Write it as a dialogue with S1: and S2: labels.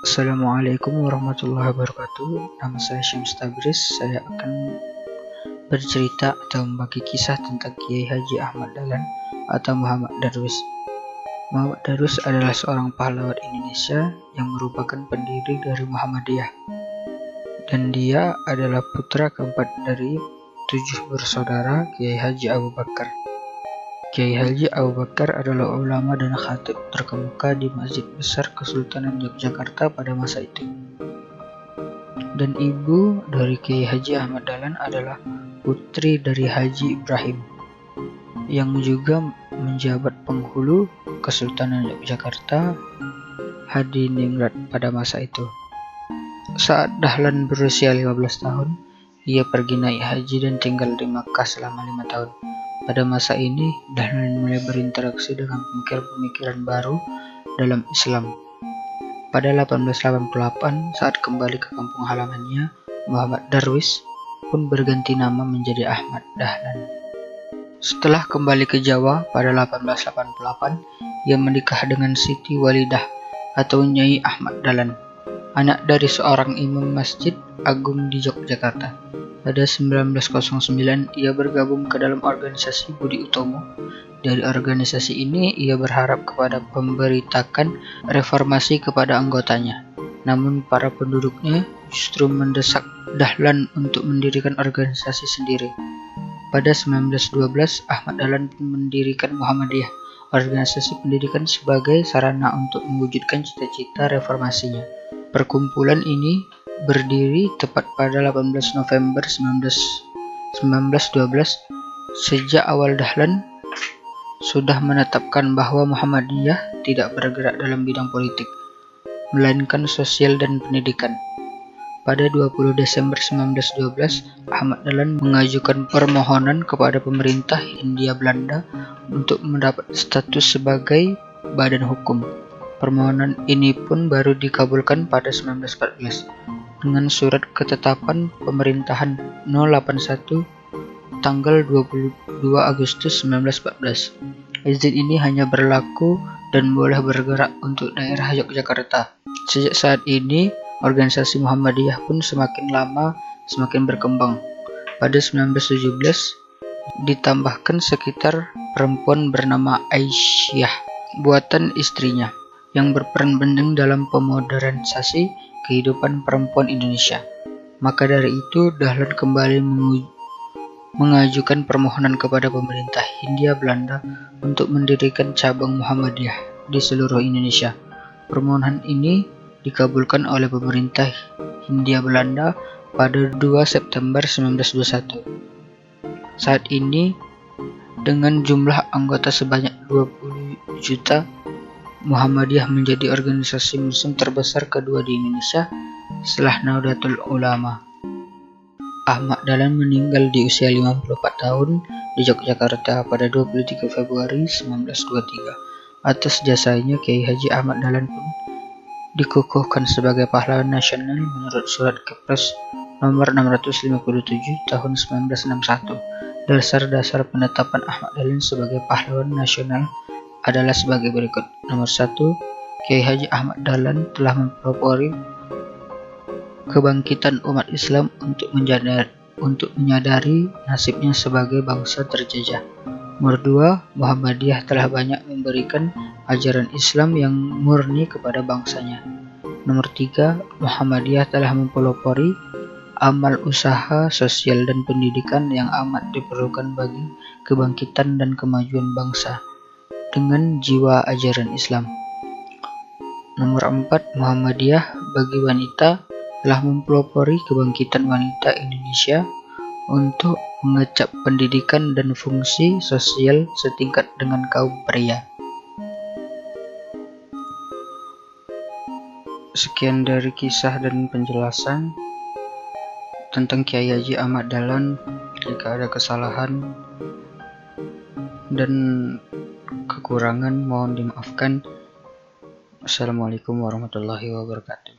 S1: Assalamualaikum warahmatullahi wabarakatuh. Nama saya Syams Tabris. Saya akan bercerita atau membagi kisah tentang Kiai Haji Ahmad Dahlan atau Muhammad Darwis. Muhammad Darwis adalah seorang pahlawan Indonesia yang merupakan pendiri dari Muhammadiyah, dan dia adalah putra keempat dari 7 bersaudara Kiai Haji Abu Bakar. Kiai Haji Abu Bakar adalah ulama dan khatib terkemuka di Masjid Besar Kesultanan Yogyakarta pada masa itu. Dan ibu dari Kiai Haji Ahmad Dahlan adalah putri dari Haji Ibrahim, yang juga menjabat penghulu Kesultanan Yogyakarta Hadiningrat pada masa itu. Saat Dahlan berusia 15 tahun, ia pergi naik haji dan tinggal di Makkah selama 5 tahun. Pada masa ini, Dahlan mulai berinteraksi dengan pemikiran-pemikiran baru dalam Islam. Pada 1888, saat kembali ke kampung halamannya, Muhammad Darwis pun berganti nama menjadi Ahmad Dahlan. Setelah kembali ke Jawa pada 1888, ia menikah dengan Siti Walidah atau Nyai Ahmad Dahlan, anak dari seorang imam Masjid Agung di Yogyakarta. Pada 1909, ia bergabung ke dalam organisasi Budi Utomo. Dari organisasi ini, ia berharap kepada pemberitakan reformasi kepada anggotanya. Namun, para penduduknya justru mendesak Dahlan untuk mendirikan organisasi sendiri. Pada 1912, Ahmad Dahlan pun mendirikan Muhammadiyah, organisasi pendidikan sebagai sarana untuk mewujudkan cita-cita reformasinya. Perkumpulan ini berdiri tepat pada 18 November 1912. Sejak awal Dahlan sudah menetapkan bahwa Muhammadiyah tidak bergerak dalam bidang politik, melainkan sosial dan pendidikan. Pada 20 Desember 1912, Ahmad Dahlan mengajukan permohonan kepada pemerintah Hindia Belanda untuk mendapat status sebagai badan hukum. Permohonan ini pun baru dikabulkan pada 1914 dengan surat ketetapan pemerintahan 081 tanggal 22 Agustus 1914. Izin ini hanya berlaku dan boleh bergerak untuk daerah Yogyakarta. Sejak saat ini, organisasi Muhammadiyah pun semakin lama semakin berkembang. Pada 1917, ditambahkan sekitar perempuan bernama Aisyah, buatan istrinya, yang berperan penting dalam pemodernisasi kehidupan perempuan Indonesia. Maka dari itu, Dahlan kembali mengajukan permohonan kepada pemerintah Hindia Belanda untuk mendirikan cabang Muhammadiyah di seluruh Indonesia. Permohonan ini dikabulkan oleh pemerintah Hindia Belanda pada 2 September 1921. Saat ini, dengan jumlah anggota sebanyak 20 juta, Muhammadiyah menjadi organisasi Muslim terbesar kedua di Indonesia setelah Nahdlatul Ulama. Ahmad Dahlan meninggal di usia 54 tahun di Yogyakarta pada 23 Februari 1923. Atas jasanya, Kiai Haji Ahmad Dahlan pun dikukuhkan sebagai pahlawan nasional menurut Surat Kepres nomor 657 tahun 1961. Dasar-dasar penetapan Ahmad Dahlan sebagai pahlawan nasional adalah sebagai berikut. Nomor 1, Kiai Haji Ahmad Dahlan telah mempelopori kebangkitan umat Islam untuk menyadari nasibnya sebagai bangsa terjajah. Nomor 2, Muhammadiyah telah banyak memberikan ajaran Islam yang murni kepada bangsanya. Nomor 3, Muhammadiyah telah mempelopori amal usaha sosial dan pendidikan yang amat diperlukan bagi kebangkitan dan kemajuan bangsa dengan jiwa ajaran Islam. Nomor 4, Muhammadiyah bagi wanita telah mempelopori kebangkitan wanita Indonesia untuk mengecap pendidikan dan fungsi sosial setingkat dengan kaum pria. Sekian dari kisah dan penjelasan tentang Kiai Haji Ahmad Dahlan. Jika ada kesalahan dan kekurangan mohon dimaafkan. Assalamualaikum warahmatullahi wabarakatuh.